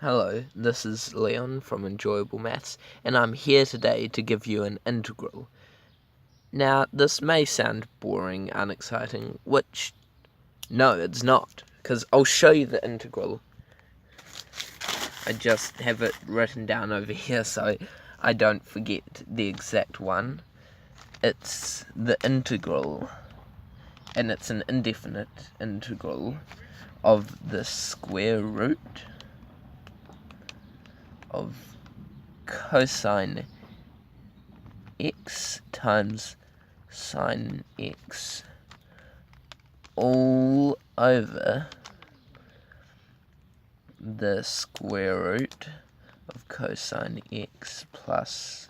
Hello, this is Leon from Enjoyable Maths, and I'm here today to give you an integral. Now, this may sound boring, unexciting, which, no, it's not, because I'll show you the integral. I just have it written down over here so I don't forget the exact one. It's the integral, and it's an indefinite integral of the square root of cosine x times sine x all over the square root of cosine x plus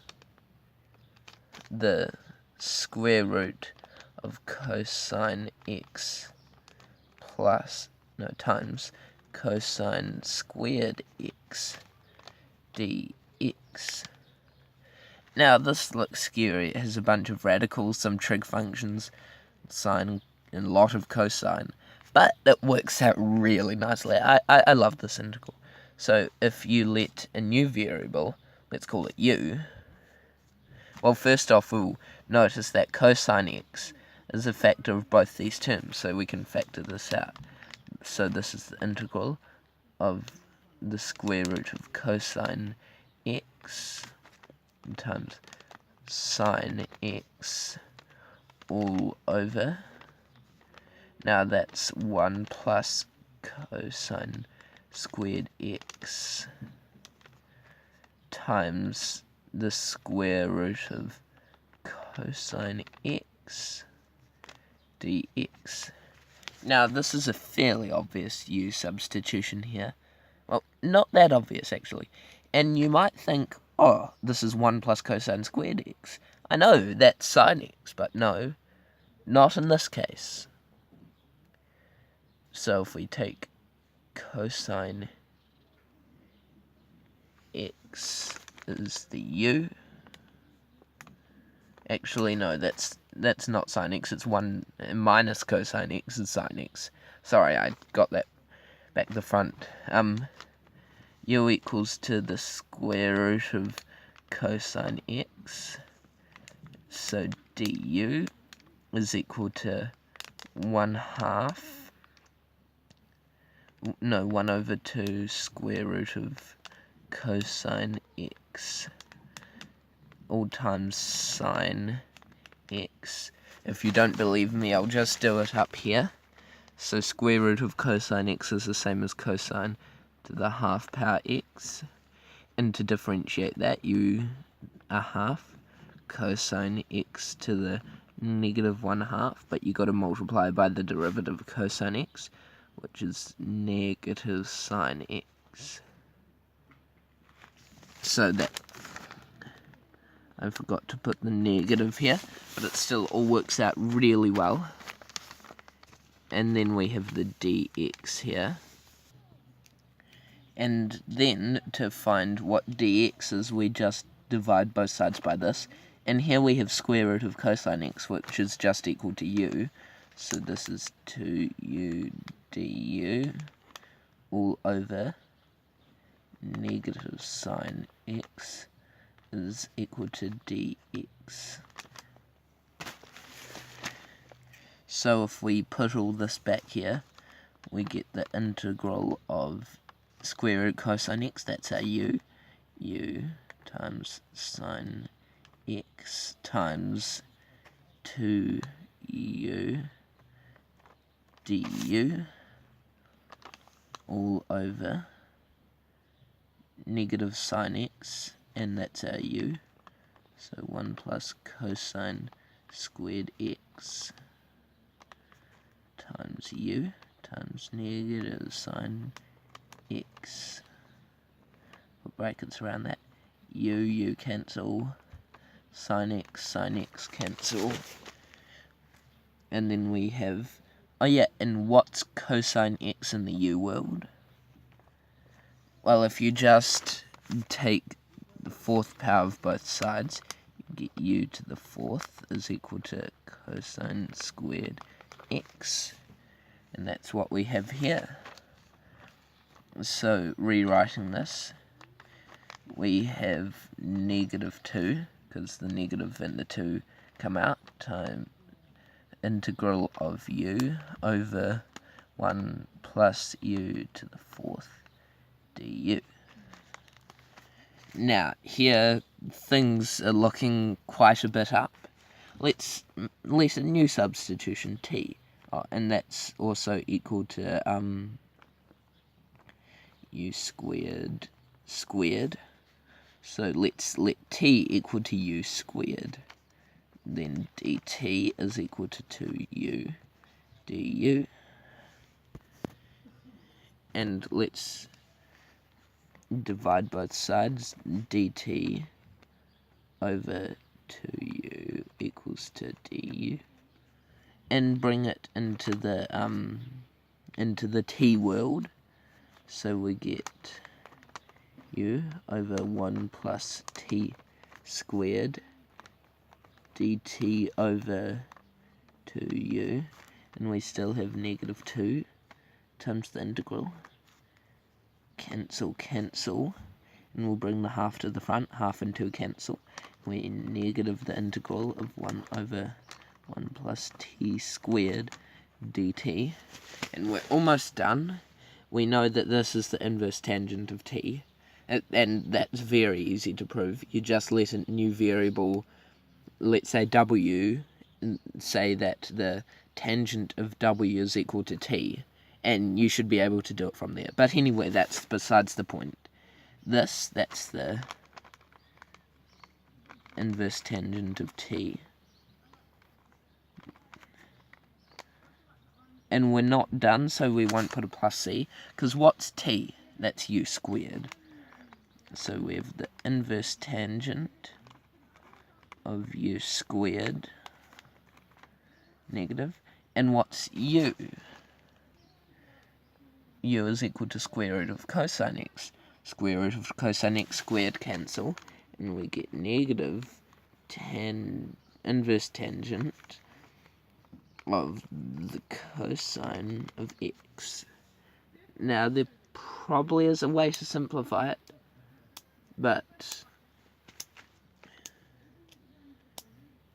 the square root of cosine x times cosine squared x dx. Now, this looks scary. It has a bunch of radicals, some trig functions, sine, and a lot of cosine. But it works out really nicely. I love this integral. So, if you let a new variable, let's call it u, well, first off, we'll notice that cosine x is a factor of both these terms, so we can factor this out. So, this is the integral of the square root of cosine x times sine x all over. Now that's 1 plus cosine squared x times the square root of cosine x dx. Now this is a fairly obvious u substitution here. Well, not that obvious actually. And you might think, oh, this is 1 plus cosine squared x. I know, that's sine x, but no, not in this case. So if we take cosine x is the u. Actually, no, that's not sine x, it's 1 minus cosine x is sine x. Sorry, I got that back the front. U equals to the square root of cosine x, so du is equal to 1 over 2 square root of cosine x all times sine x. If you don't believe me, I'll just do it up here. So square root of cosine x is the same as cosine to the half power x. And to differentiate that, a half cosine x to the negative 1/2, but you got to multiply by the derivative of cosine x, which is negative sine x. So that, I forgot to put the negative here, but it still all works out really well. And then we have the dx here. And then, to find what dx is, we just divide both sides by this. And here we have square root of cosine x, which is just equal to u. So this is 2u du all over negative sine x is equal to dx. So if we put all this back here, we get the integral of square root cosine x, that's our u times sine x times 2u du all over negative sine x, and that's our u, so 1 plus cosine squared x times u times negative sine x, put brackets around that, u cancel, sine x cancel, and then we have, oh yeah, and what's cosine x in the u world? Well, if you just take the fourth power of both sides, you get u to the fourth is equal to cosine squared x, and that's what we have here. So rewriting this, we have -2, because the negative and the 2 come out, time integral of u over 1 plus u to the 4th du. Now, here things are looking quite a bit up. Let's let a new substitution t, and that's also equal to u squared squared. So let's let t equal to u squared. Then dt is equal to 2u du. And let's divide both sides. Dt over 2u equals to du. And bring it into the t world. So we get u over 1 plus t squared dt over 2u, and we still have -2 times the integral. Cancel, cancel, and we'll bring the half to the front, half and 2 cancel. We negative the integral of 1 over 1 plus t squared dt, and we're almost done. We know that this is the inverse tangent of t, and that's very easy to prove. You just let a new variable, let's say w, and say that the tangent of w is equal to t, and you should be able to do it from there. But anyway, that's besides the point. That's the inverse tangent of t. And we're not done, so we won't put a plus c, because what's t? That's u squared. So we have the inverse tangent of u squared negative. And what's u? U is equal to square root of cosine x. Square root of cosine x squared cancel, and we get negative inverse tangent of the cosine of x. Now, there probably is a way to simplify it, but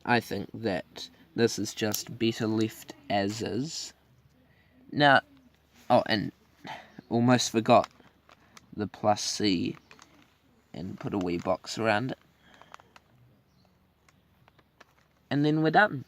I think that this is just better left as is. Now, oh, and almost forgot the plus c, and put a wee box around it. And then we're done.